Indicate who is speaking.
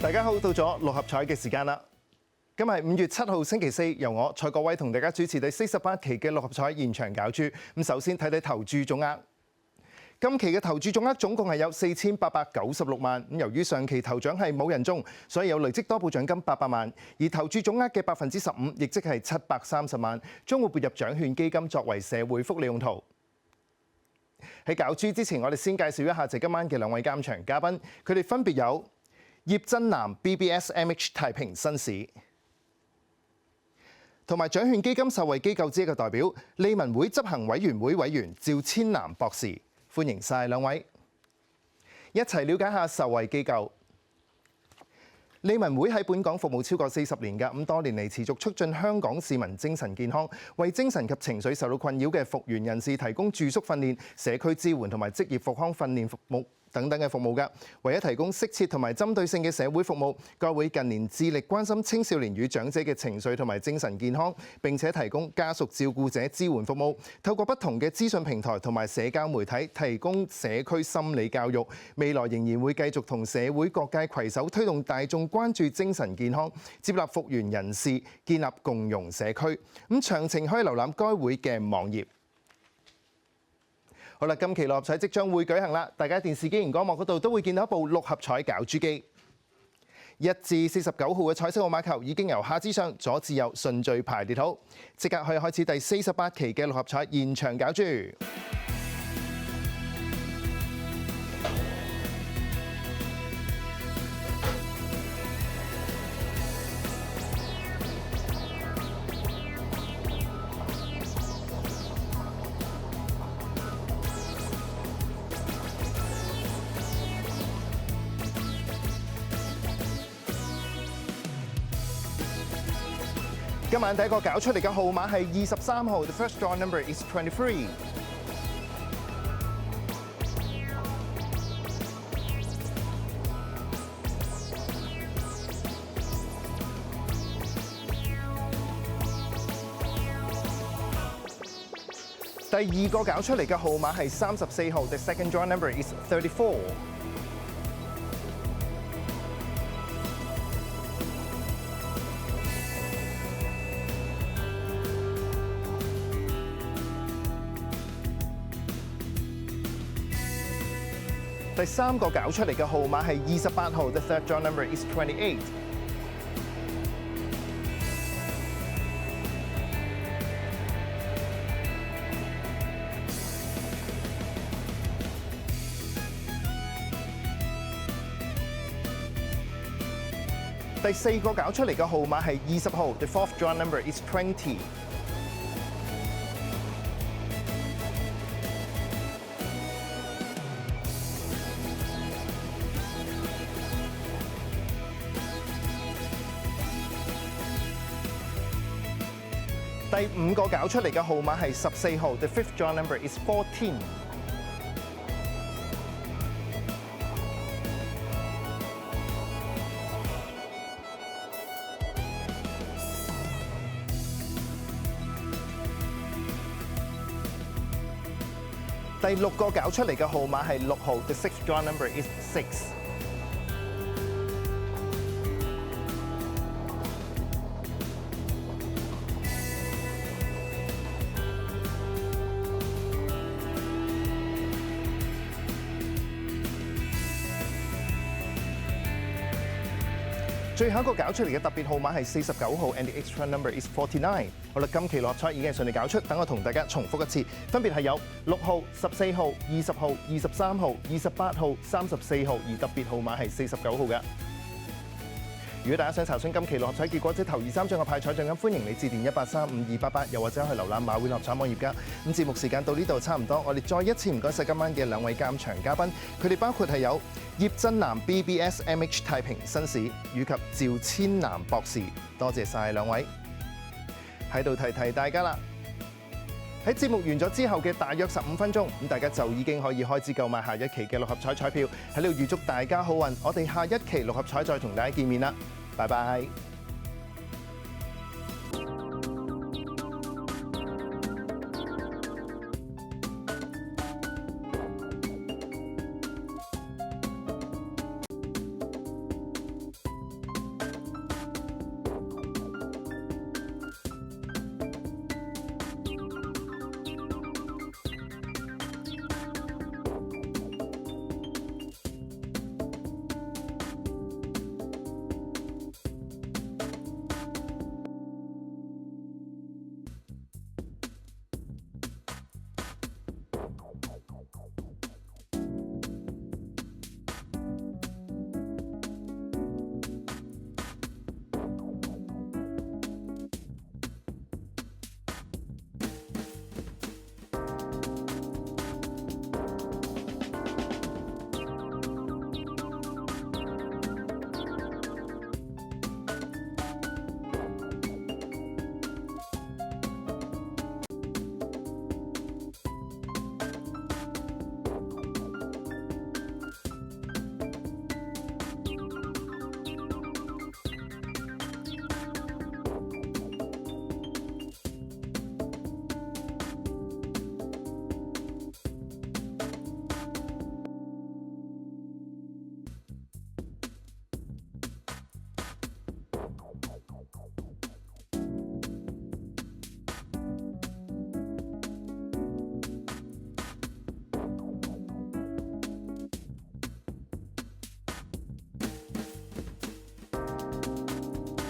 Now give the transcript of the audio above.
Speaker 1: 大家好，到咗六合彩嘅時間啦！今日係5月7號星期四，由我蔡國威同大家主持第48期嘅六合彩現場攪珠。咁首先睇睇投注總額，今期嘅投注總額總共係有4896萬。咁由於上期頭獎係冇人中，所以有累積多寶獎金800萬，而投注總額嘅15%，亦即係730萬，將會撥入獎券基金作為社會福利用途。喺攪珠之前，我哋先介紹一下今晚嘅兩位監場嘉賓，佢哋分別有葉真南 BBS MH 太平紳士，同埋獎券基金受惠機構之一嘅代表利民會執行委員會委員趙千南博士，歡迎晒兩位，一齊了解下受惠機構。利民會喺本港服務超過40年㗎，咁多年嚟持續促進香港市民精神健康，為精神及情緒受到困擾嘅復原人士提供住宿訓練、社區支援同埋職業復康訓練服務等等嘅服務㗎。為咗提供適切同埋針對性嘅社會服務，該會近年致力關心青少年與長者嘅情緒同埋精神健康，並且提供家屬照顧者支援服務，透過不同嘅資訊平台同埋社交媒體提供社區心理教育。未來仍然會繼續同社會各界攜手推動大眾關注精神健康，接納復原人士，建立共融社區。咁詳情可以瀏覽該會嘅網頁。好啦，今期六合彩即將會舉行啦，大家電視機熒光幕嗰度都會見到一部六合彩攪珠機。1至49號嘅彩色號碼球已經由下至上、左至右順序排列好，即刻可以開始第48期嘅六合彩現場攪珠。今晚第一個攪出嚟嘅號碼係23號 ，The first draw number is 23。第二個攪出嚟嘅號碼係34號 ，The second draw number is 34。第三個攪出嚟嘅號碼係28號 ，The third draw number is 28。第四個攪出嚟嘅號碼係20號 ，The fourth draw number is 20。第五個攪出嚟嘅號碼係14號 ，The fifth draw number is 14。第六個攪出嚟嘅號碼係6號 ，The sixth draw number is 6。最後一個攪出嚟嘅特別號碼係49號 ，and the extra number is 49。好啦，今期六合彩已經係順利攪出，等我同大家重複一次，分別係有6號、14號、20號、23號、28號、34號，而特別號碼係49號嘅。如果大家想查詢今期六合彩結果，即係頭2、3獎嘅派彩獎金，歡迎你致電1835288，又或者去瀏覽馬會六合彩網頁㗎。咁節目時間到呢度差唔多，我哋再一次唔該晒今晚嘅兩位監場嘉賓，佢哋包括係有葉真南 BBS MH 太平紳士以及趙千南博士，多謝晒兩位。喺度提大家啦，喺節目完咗之後嘅大約15分鐘，咁大家就已經可以開始購買下一期嘅六合彩彩票。喺呢度預祝大家好運，我哋下一期六合彩再同大家見面啦，拜拜。